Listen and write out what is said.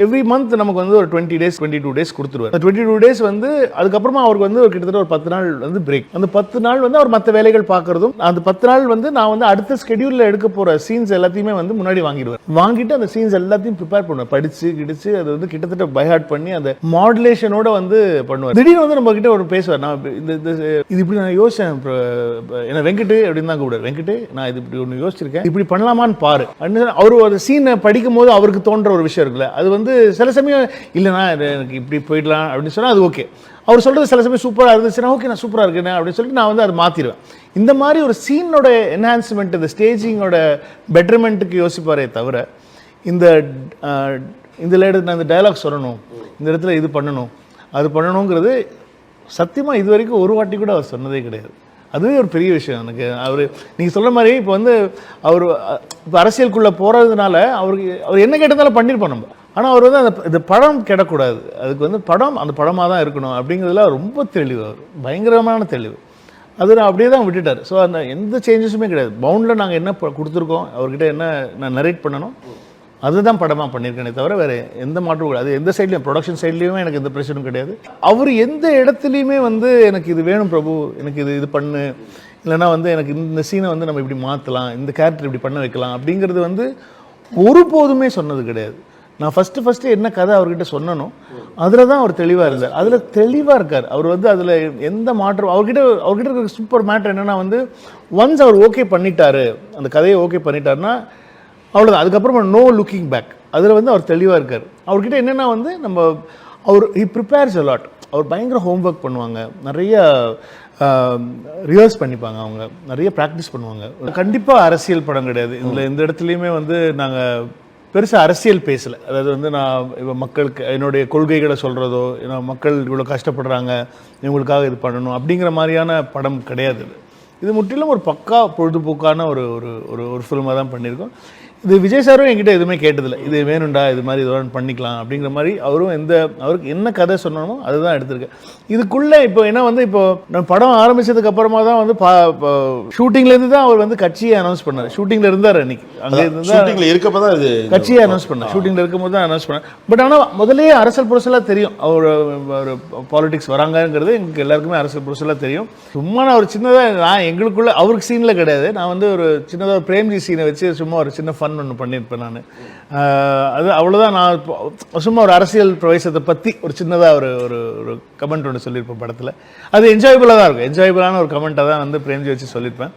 Every month நமக்கு வந்து ஒரு 20 days 22 days கொடுத்துருவார். 22 days வந்து அதுக்கப்புறமா அவருக்கு வந்து ஒரு கிட்டத்தட்ட ஒரு 10 நாள் வந்து பிரேக். அந்த 10 நாள் வந்து அவர் மற்ற வேலைகள் பார்க்கறதும், அந்த 10 நாள் வந்து நான் வந்து அடுத்த ஸ்கெடியூலில் எடுக்க போகிற சீன்ஸ் எல்லாத்தையுமே வந்து முன்னாடி வாங்கிடுவேன். வாங்கிட்டு அந்த சீன்ஸ் எல்லாத்தையும் ப்ரிப்பேர் பண்ணுவேன். படித்து கிடிச்சு அது வந்து கிட்டத்தட்ட பைஹார்ட் பண்ணி அந்த மாடுலேஷனோட வந்து பண்ணுவார். திடீர்னு வந்து நம்ம கிட்ட ஒரு பேசுவார். நான் இது இப்படி நான் யோசிச்சேன், என்ன வெங்கட் அப்படின்னு தான் கூப்பிடுவார். வெங்கட், நான் இது இப்படி ஒன்று யோசிச்சிருக்கேன், இப்படி பண்ணலாமான்னு பாரு. அவர் ஒரு சீனை படிக்கும் போது அவருக்கு தோன்ற ஒரு விஷயம் இருக்குல்ல, அது வந்து சில சமயம் இல்லைனா எனக்கு இப்படி போயிடலாம் அப்படின்னு சொன்னால் அது ஓகே. அவர் சொல்கிறது சில சமயம் சூப்பராக இருந்துச்சுன்னா ஓகே நான் சூப்பராக இருக்கேன் அப்படின்னு சொல்லிட்டு நான் வந்து அதை மாற்றிடுவேன். இந்த மாதிரி ஒரு சீனோட என்ஹான்ஸ்மெண்ட், இந்த ஸ்டேஜிங்கோட பெட்டர்மெண்ட்டுக்கு யோசிப்பாரே தவிர இந்த நான் இந்த டயலாக் சொல்லணும், இந்த இடத்துல இது பண்ணணும் அது பண்ணணுங்கிறது சத்தியமாக இது வரைக்கும் ஒரு வாட்டி கூட அவர் சொன்னதே கிடையாது. அதுவே ஒரு பெரிய விஷயம் எனக்கு. அவர் நீங்கள் சொல்கிற மாதிரி இப்போ வந்து அவர் இப்போ அரசியலுக்குள்ளே போகிறதுனால அவர் என்ன கேட்டதாலும் பண்ணியிருப்போம் நம்ம. ஆனால் அவர் வந்து இந்த படம் கெடக்கூடாது, அதுக்கு வந்து அந்த படமாக தான் இருக்கணும் அப்படிங்கிறதுல ரொம்ப தெளிவு, அவர் பயங்கரமான தெளிவு. அது நான் அப்படியே தான் விட்டுட்டார். ஸோ அந்த எந்த சேஞ்சஸுமே கிடையாது. பவுண்டில் நாங்கள் என்ன கொடுத்துருக்கோம், அவர்கிட்ட என்ன நான் நரேட் பண்ணணும் அதுதான் படமாக பண்ணியிருக்கேனே தவிர வேறு எந்த மாற்றம் கிடையாது. அது எந்த சைட்லையும், ப்ரொடக்ஷன் சைட்லேயுமே எனக்கு எந்த பிரச்சனையும் கிடையாது. அவர் எந்த இடத்துலையுமே வந்து எனக்கு இது வேணும் பிரபு, எனக்கு இது பண்ணு, இல்லைனா வந்து எனக்கு இந்த சீனை வந்து நம்ம இப்படி மாற்றலாம், இந்த கேரக்டர் இப்படி பண்ண வைக்கலாம் அப்படிங்கிறது வந்து ஒருபோதுமே சொன்னது கிடையாது. நான் ஃபஸ்ட்டு என்ன கதை அவர்கிட்ட சொன்னனும் அதில் தான் அவர் தெளிவாக இருந்தார். அதில் தெளிவாக இருக்கார் அவர் வந்து. அதில் எந்த மாற்றம் அவர்கிட்ட இருக்கிற சூப்பர் மேட்டர் என்னென்னா வந்து ஒன்ஸ் அவர் ஓகே பண்ணிட்டாரு, அந்த கதையை ஓகே பண்ணிட்டாருன்னா அவ்வளோதான். அதுக்கப்புறமா நோ லுக்கிங் பேக். அதில் வந்து அவர் தெளிவாக இருக்கார். அவர்கிட்ட என்னென்னா வந்து அவர் ப்ரிப்பேர்ஸ் அ லாட். அவர் பயங்கர ஹோம்ஒர்க் பண்ணுவாங்க, நிறைய ரிஹர்ஸ் பண்ணிப்பாங்க, அவங்க நிறைய ப்ராக்டிஸ் பண்ணுவாங்க. கண்டிப்பாக அரசியல் படம் கிடையாது. இதில் எந்த இடத்துலையுமே வந்து நாங்கள் பெருசாக அரசியல் பேசலை. அதாவது வந்து நான் இப்போ மக்களுக்கு என்னுடைய கொள்கைகளை சொல்கிறதோ, ஏன்னா மக்கள் இவ்வளோ கஷ்டப்படுறாங்க இவங்களுக்காக இது பண்ணணும் அப்படிங்கிற மாதிரியான படம் கிடையாது. இது முற்றிலும் ஒரு பக்கா பொழுதுபோக்கான ஒரு ஒரு ஃபில்மாக தான் பண்ணியிருக்கோம். இது விஜய் சாரும் என்கிட்ட எதுவுமே கேட்டதில்லை, இது வேணும்டா இது மாதிரி இதோட பண்ணிக்கலாம் அப்படிங்கிற மாதிரி. அவருக்கு என்ன கதை சொன்னோமோ அதுதான் எடுத்திருக்கேன். இதுக்குள்ளே இப்போ என்ன வந்து இப்போ நான் படம் ஆரம்பித்ததுக்கு அப்புறமா தான் வந்து ஷூட்டிங்லேருந்து தான் அவர் வந்து கட்சியை அனௌன்ஸ் பண்ணார். ஷூட்டிங்கில் இருந்தார் அன்னைக்கு, அங்கே இருந்தால் இருக்கப்போ தான் இது கட்சியை அனௌன்ஸ் பண்ணார். ஷூட்டிங்கில் இருக்கும்போது தான் அனௌன்ஸ் பண்ணார். பட் ஆனால் முதலே அரசியல் புரசலாக தெரியும் அவர் பாலிடிக்ஸ் வராங்கிறது. எங்களுக்கு எல்லாருக்குமே அரசியல் புரசலாக தெரியும். சும்மா நான் ஒரு சின்னதாக எங்களுக்குள்ள அவருக்கு சீனில் கிடையாது, நான் வந்து ஒரு சின்னதாக பிரேம்ஜி சீனை வச்சு சும்மா ஒரு சின்ன ஃபன் ஒன்று பண்ணியிருப்பேன் நான். அது அவ்வளோதான். நான் சும்மா ஒரு அரசியல் பிரவேசத்தை பற்றி ஒரு சின்னதாக ஒரு கமெண்ட் ஒன்று சொல்லியிருப்பேன் படத்தில். அது என்ஜாயபுளாக தான் இருக்கும். என்ஜாயபுளான ஒரு கமெண்ட்டாக தான் வந்து பிரேம்ஜி வச்சு சொல்லியிருப்பேன்.